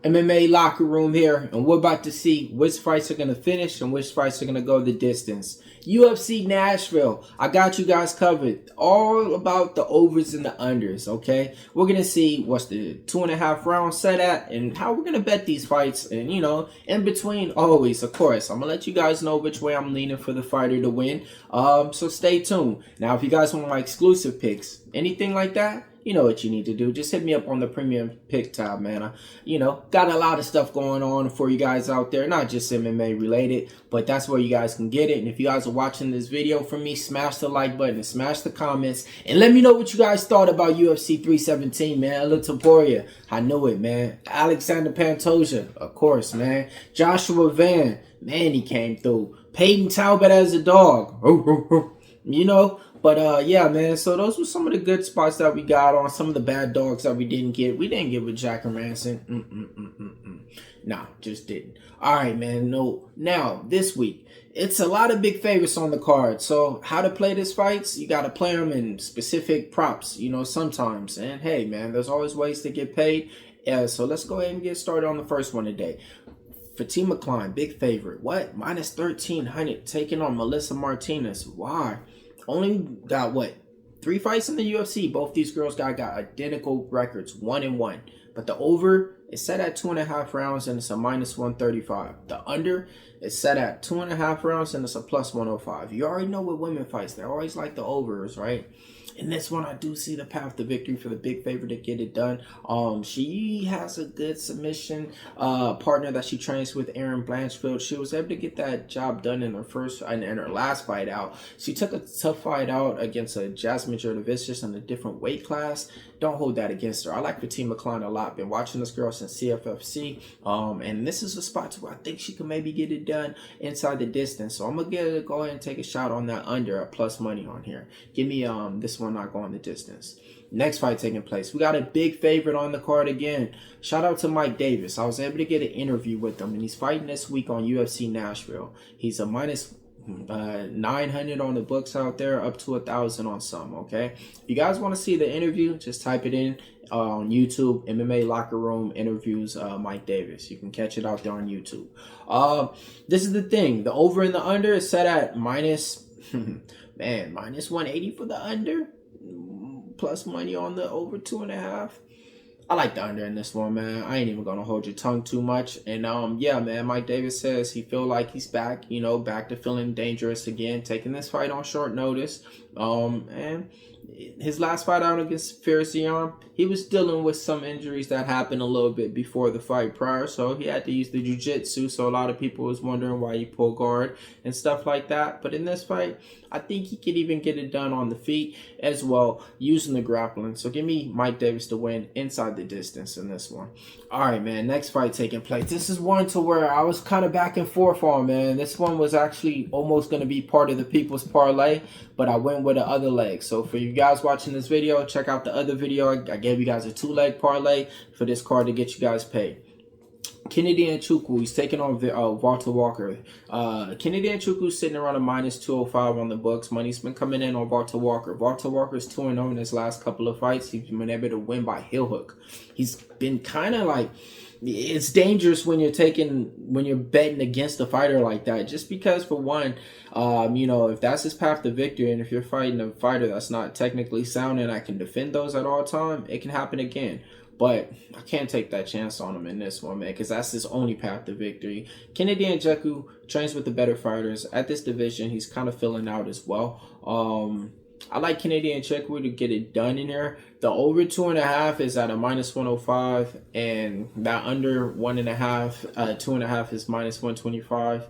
MMA locker room here, and we're about to see which fights are going to finish and which fights are going to go the distance. UFC Nashville, I got you guys covered. All about the overs and the unders, okay? We're going to see what's the 2.5 round set at and how we're going to bet these fights. And, you know, in between, always, of course, I'm going to let you guys know which way I'm leaning for the fighter to win. So stay tuned. Now, if you guys want my exclusive picks, anything like that, you know what you need to do. Just hit me up on the premium pick tab, man. Got a lot of stuff going on for you guys out there, not just MMA related, but that's where you guys can get it. And if you guys are watching this video from me, smash the like button and smash the comments and let me know what you guys thought about UFC 317, man. Latoporia, I knew it, man. Alexander Pantoja, of course, man. Joshua Van, man, he came through. Peyton Talbot as a dog, But yeah, man, so those were some of the good spots that we got on. Some of the bad dogs that we didn't get. We didn't get with Jack and Ranson. Nah, just didn't. All right, man. No. Now, this week, it's a lot of big favorites on the card. So how to play these fights? You got to play them in specific props, sometimes. And hey, man, there's always ways to get paid. So let's go ahead and get started on the first one today. Fatima Kline, big favorite. What? Minus 1,300 taking on Melissa Martinez. Why? Only got 3 fights in the UFC. Both these girls got identical records, 1-1. But the over is set at 2.5 rounds and it's a minus 135. The under is set at 2.5 rounds and it's a plus 105. You already know with women fights, they always like the overs, right? In this one, I do see the path to victory for the big favorite to get it done. She has a good submission partner that she trains with, Erin Blanchfield. She was able to get that job done in her last fight out. She took a tough fight out against a Jasmine Jurdavicius in a different weight class. Don't hold that against her. I like Fatima Kline a lot. Been watching this girl since CFFC. And this is a spot where I think she can maybe get it done inside the distance. So I'm going to go ahead and take a shot on that under at plus money on here. Give me this one not going the distance. Next fight taking place. We got a big favorite on the card again. Shout out to Mike Davis. I was able to get an interview with him, and he's fighting this week on UFC Nashville. He's a minus 900 on the books out there, up to 1,000 on some. Okay, if you guys want to see the interview, just type it in on YouTube. MMA Locker Room interviews Mike Davis. You can catch it out there on YouTube. This is the thing. The over and the under is set at minus 180 for the under. Plus money on the over 2.5. I like the under in this one, man. I ain't even gonna hold your tongue too much. And yeah, man, Mike Davis says he feel like he's back, back to feeling dangerous again, taking this fight on short notice. And his last fight out against Farisian, he was dealing with some injuries that happened a little bit before the fight prior, so he had to use the jiu-jitsu. So a lot of people was wondering why he pulled guard and stuff like that. But in this fight, I think he could even get it done on the feet as well, using the grappling. So give me Mike Davis to win inside the distance in this one. All right, man, next fight taking place. This is one to where I was kind of back and forth on, man. This one was actually almost going to be part of the People's Parlay, but I went with the other leg. So for you guys watching this video, check out the other video. I gave you guys a 2-leg parlay for this card to get you guys paid. Kennedy Nzechukwu, he's taking on Valter Walker. Kennedy Nzechukwu sitting around a minus 205 on the books. Money's been coming in on Valter Walker. Valter Walker's 2-0 in his last couple of fights. He's been able to win by heel hook. He's been kind of like, it's dangerous when you're betting against a fighter like that, just because for one, if that's his path to victory, and if you're fighting a fighter that's not technically sound and I can defend those at all time, it can happen again. But I can't take that chance on him in this one, man, because that's his only path to victory. Kennedy Nzechukwu trains with the better fighters. At this division, he's kind of filling out as well. I like Kennedy Nzechukwu to get it done in here. The over 2.5 is at a minus 105, and that under 2.5 is minus 125.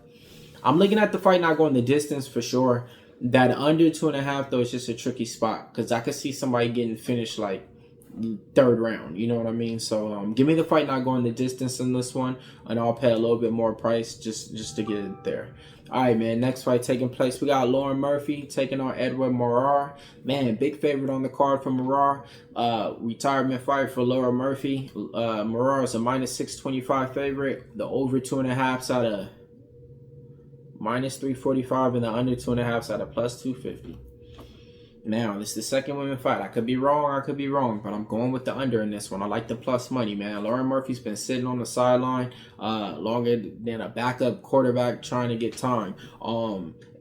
I'm looking at the fight not going the distance for sure. That under 2.5, though, is just a tricky spot because I could see somebody getting finished like third round, you know what I mean? So give me the fight not going the distance in this one, and I'll pay a little bit more price just to get it there. All right, man, next fight taking place, we got Lauren Murphy taking on Edward Moura. Man, big favorite on the card for Moura. Retirement fight for Lauren Murphy. Moura is a minus 625 favorite. The over 2.5's at a minus 345, and the under 2.5's at a plus 250. Now, this is the second women fight. I could be wrong, but I'm going with the under in this one. I like the plus money, man. Lauren Murphy's been sitting on the sideline longer than a backup quarterback trying to get time.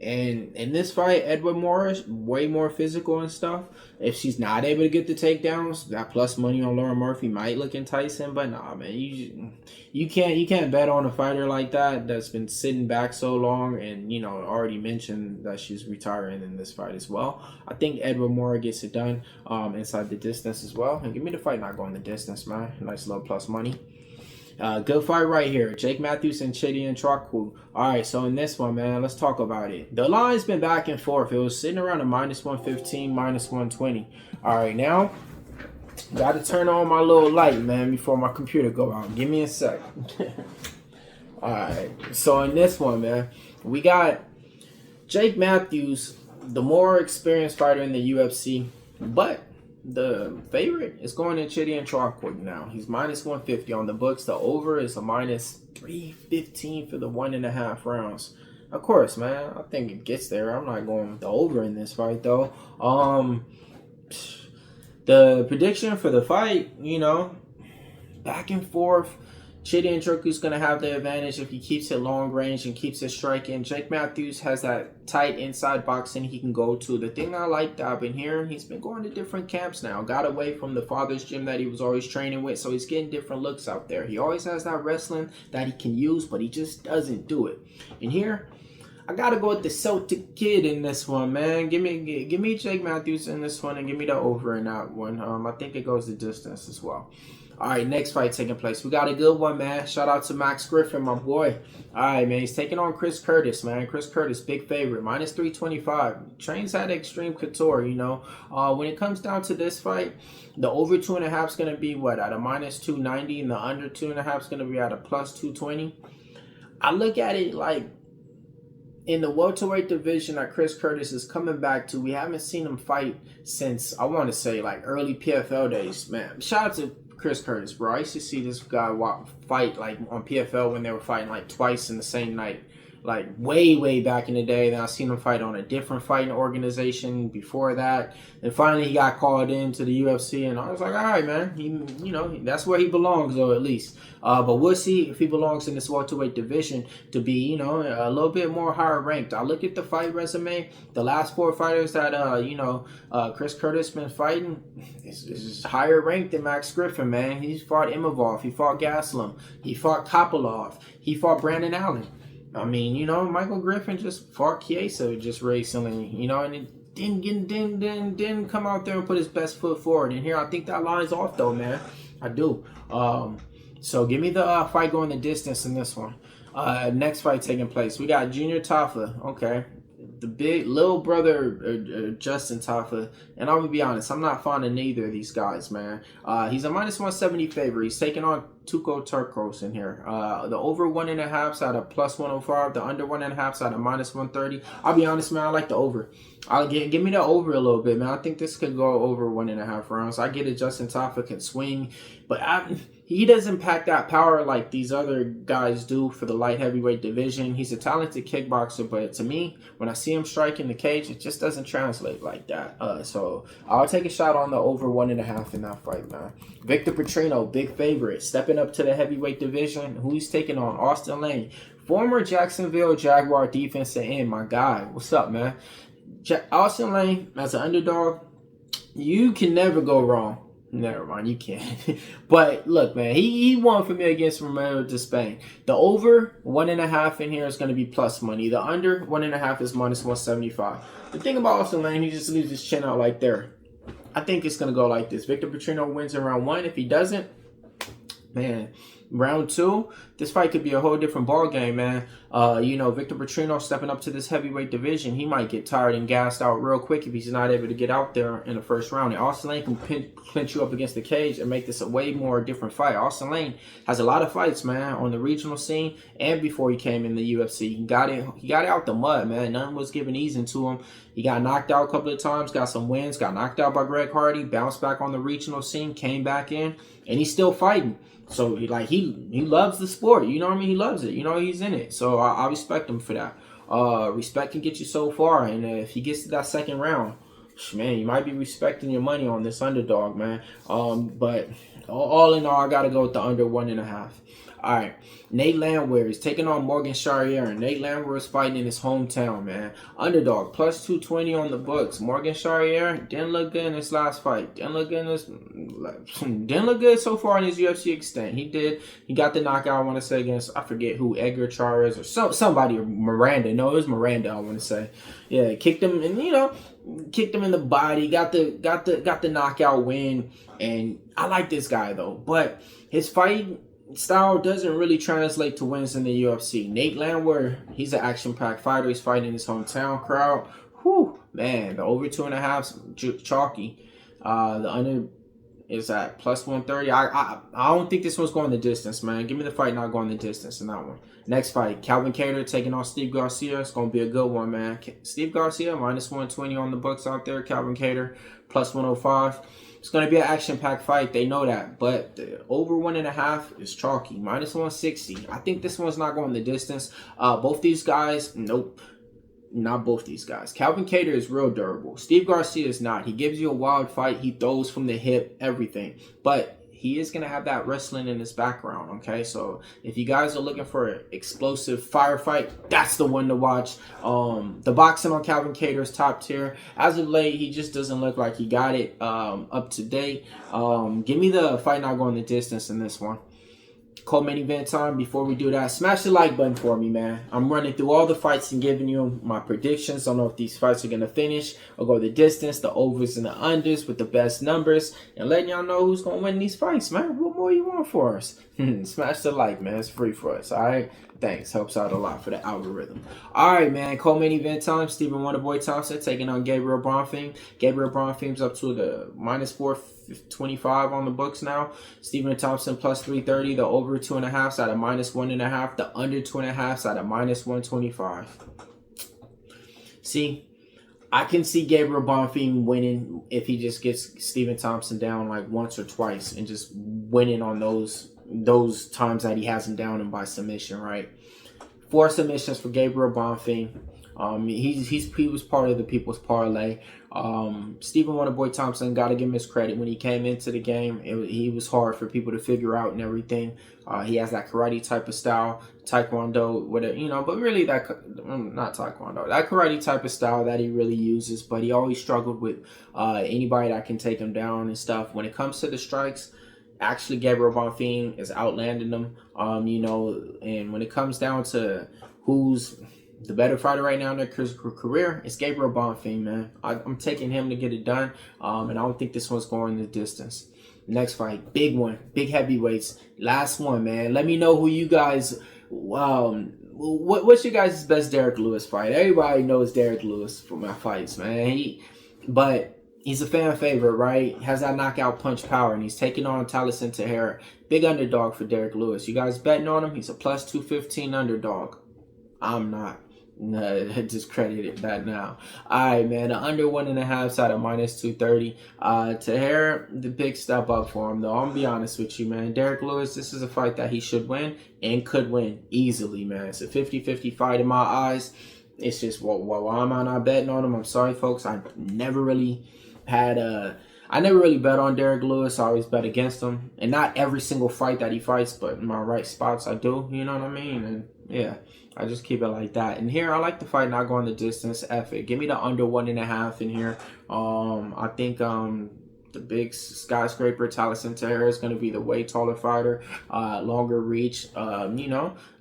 And in this fight, Edward Moura is way more physical and stuff. If she's not able to get the takedowns, that plus money on Lauren Murphy might look enticing. But nah, man, you can't bet on a fighter like that that's been sitting back so long, and you know already mentioned that she's retiring in this fight as well. I think Edward Moura gets it done inside the distance as well. And give me the fight not going the distance, man. Nice little plus money. Good fight right here. Jake Matthews and Chidi and Njokuani. Alright, so in this one, man, let's talk about it. The line's been back and forth. It was sitting around a -115, -120. Alright, now, got to turn on my little light, man, before my computer go out. Give me a sec. Alright, so in this one, man, we got Jake Matthews, the more experienced fighter in the UFC, but the favorite is going to Chidi and Njokuani now. He's -150 on the books. The over is a -315 for the 1.5 rounds. Of course, man, I think it gets there. I'm not going with the over in this fight, though. The prediction for the fight, you know, back and forth. Chidi Njokuani's going to have the advantage if he keeps it long range and keeps it striking. Jake Matthews has that tight inside boxing he can go to. The thing I like that I've been hearing, he's been going to different camps now. Got away from the father's gym that he was always training with, so he's getting different looks out there. He always has that wrestling that he can use, but he just doesn't do it. And here, I got to go with the Celtic kid in this one, man. Give me Jake Matthews in this one and give me the over in that one. I think it goes the distance as well. All right, next fight taking place. We got a good one, man. Shout out to Max Griffin, my boy. All right, man. He's taking on Chris Curtis, man. Chris Curtis, big favorite. -325. Trains at Extreme Couture, you know. When it comes down to this fight, the over 2.5 is going to be, what, at a -290, and the under 2.5 is going to be at a +220. I look at it like, in the welterweight division that Chris Curtis is coming back to, we haven't seen him fight since, I want to say, like, early PFL days, man. Shout out to Chris Curtis, bro. I used to see this guy fight like on PFL when they were fighting like twice in the same night, like way back in the day. Then I seen him fight on a different fighting organization before that. And finally he got called into the UFC, and I was like, all right, man, you know, that's where he belongs, though, at least. But we'll see if he belongs in this welterweight division to be, you know, a little bit more higher ranked. I look at the fight resume. The last 4 fighters that Chris Curtis been fighting is higher ranked than Max Griffin, man. He's fought Imavov, he fought Gaslam, he fought Kopylov, he fought Brandon Allen. I mean, you know, Michael Griffin just fought Chiesa just recently, you know, and it didn't come out there and put his best foot forward. And here, I think that line's off, though, man. I do. So give me the fight going the distance in this one. Next fight taking place, we got Junior Tafa. Okay. The big little brother Justin Tafa, and I'm gonna be honest, I'm not fond of neither of these guys, man. He's a -170 favorite. He's taking on Tuco Tokkos in here. The over 1.5's at a +105. The under 1.5's at a -130. I'll be honest, man, I like the over. Give me the over a little bit, man. I think this could go over 1.5 rounds. I get it, Justin Tafa can swing, but he doesn't pack that power like these other guys do for the light heavyweight division. He's a talented kickboxer, but to me, when I see him strike in the cage, it just doesn't translate like that. So I'll take a shot on the over 1.5 in that fight, man. Victor Petrino, big favorite, stepping up to the heavyweight division. Who he's taking on? Austen Lane, former Jacksonville Jaguar defensive end, my guy. What's up, man? Austen Lane, as an underdog, you can never go wrong. Never mind, you can't. But look, man, he won for me against Ramirez to Spain. The over 1.5 in here is going to be plus money. The under 1.5 is -175. The thing about Austen Lane, he just leaves his chin out like there. I think it's going to go like this. Victor Petrino wins in round 1. If he doesn't, man, round 2, this fight could be a whole different ball game, man. Victor Petrino stepping up to this heavyweight division, he might get tired and gassed out real quick if he's not able to get out there in the first round. And Austen Lane can clinch you up against the cage and make this a way more different fight. Austen Lane has a lot of fights, man, on the regional scene and before he came in the UFC. He got it out the mud, man. Nothing was given easy to him. He got knocked out a couple of times, got some wins, got knocked out by Greg Hardy, bounced back on the regional scene, came back in, and he's still fighting. So, he loves the sport. You know what I mean? He loves it. You know, he's in it. So, I respect him for that. Respect can get you so far. And if he gets to that second round, man, you might be respecting your money on this underdog, man. But all in all, I gotta go with the under 1.5. All right, Nate Landwehr is taking on Morgan Charrière. Nate Landwehr is fighting in his hometown, man. Underdog, plus 220 on the books. Morgan Charrière didn't look good in his last fight. Didn't look good so far in his UFC extent. He did. He got the knockout, I want to say, against, I forget who, Edgar Charrière or somebody, or Miranda. No, it was Miranda, I want to say. Yeah, kicked him, and kicked him in the body. Got the knockout win. And I like this guy though, but his fight style doesn't really translate to wins in the UFC. Nate Landwehr, he's an action-packed fighter. He's fighting in his hometown crowd. Whew, man, the over 2.5 chalky. The under is at plus 130. I don't think this one's going the distance, man. Give me the fight not going the distance in that one. Next fight, Calvin Kattar taking on Steve Garcia. It's going to be a good one, man. Steve Garcia, minus 120 on the books out there. Calvin Kattar, plus 105. It's going to be an action-packed fight. They know that. But the over 1.5 is chalky. Minus 160. I think this one's not going the distance. Both these guys, nope. Not both these guys. Calvin Kattar is real durable. Steve Garcia is not. He gives you a wild fight. He throws from the hip, everything. But he is going to have that wrestling in his background, okay? So if you guys are looking for an explosive firefight, that's the one to watch. The boxing on Calvin Kattar is top tier. As of late, he just doesn't look like he got it up to date. Give me the fight not going the distance in this one. Co-main event time. Before we do that, smash the like button for me, man. I'm running through all the fights and giving you my predictions. I don't know if these fights are going to finish or go the distance, the overs and the unders with the best numbers, and letting y'all know who's going to win these fights, man. What more you want for us? Smash the like, man. It's free for us, all right? Thanks. Helps out a lot for the algorithm. All right, man. Co-main event time. Stephen Wonderboy Thompson taking on Gabriel Bonfim. Gabriel Bonfim's up to the minus 425 on the books now. Stephen Thompson plus 330. The over 2.5 at a minus 1.5. The under 2.5 at a minus 125. See, I can see Gabriel Bonfim winning if he just gets Stephen Thompson down like once or twice and just winning on those times that he has him down and by submission, right? 4 submissions for Gabriel Bonfim. He was part of the People's Parlay. Stephen Wonderboy Thompson, got to give him his credit. When he came into the game, he was hard for people to figure out and everything. He has that karate type of style, taekwondo, whatever, but really not taekwondo, that karate type of style that he really uses. But he always struggled with anybody that can take him down and stuff. When it comes to the strikes, actually Gabriel Bonfim is outlanding them, and when it comes down to who's the better fighter right now in their career, it's Gabriel Bonfim, man. I'm taking him to get it done, and I don't think this one's going the distance. Next fight, big one, big heavyweights. Last one, man. Let me know who you guys, what's your guys' best Derrick Lewis fight? Everybody knows Derrick Lewis for my fights, man. But he's a fan favorite, right? Has that knockout punch power, and he's taking on Tallison Teixeira. Big underdog for Derrick Lewis. You guys betting on him? He's a plus 215 underdog. I'm not. No, discredited that now. All right, man. The under 1.5 side of minus 230. Teixeira, the big step up for him, though. I'm gonna be honest with you, man. Derrick Lewis, this is a fight that he should win and could win easily, man. It's a 50-50 fight in my eyes. It's just, why am I not betting on him? I'm sorry, folks. I never really bet on Derrick Lewis. I always bet against him. And not every single fight that he fights, but in my right spots, I do. You know what I mean? And yeah, I just keep it like that. And here, I like the fight not going the distance. F it. Give me the under 1.5 in here. I think the big skyscraper Tallison Teixeira is going to be the way taller fighter, longer reach,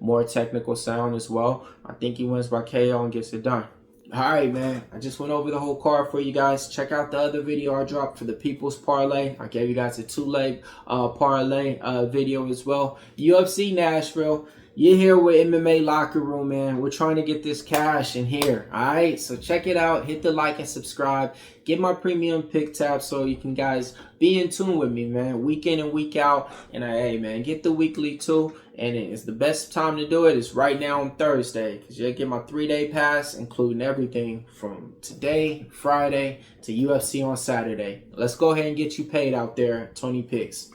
more technical sound as well. I think he wins by KO and gets it done. All right, man. I just went over the whole card for you guys. Check out the other video I dropped for the People's Parlay. I gave you guys a 2-leg parlay video as well. UFC Nashville. You're here with MMA Locker Room, man. We're trying to get this cash in here, all right? So check it out. Hit the like and subscribe. Get my premium pick tab so you can guys be in tune with me, man. Week in and week out. And hey, man, get the weekly too. And it's the best time to do it is right now on Thursday, because you'll get my 3-day pass, including everything from today, Friday, to UFC on Saturday. Let's go ahead and get you paid out there, Tony Picks.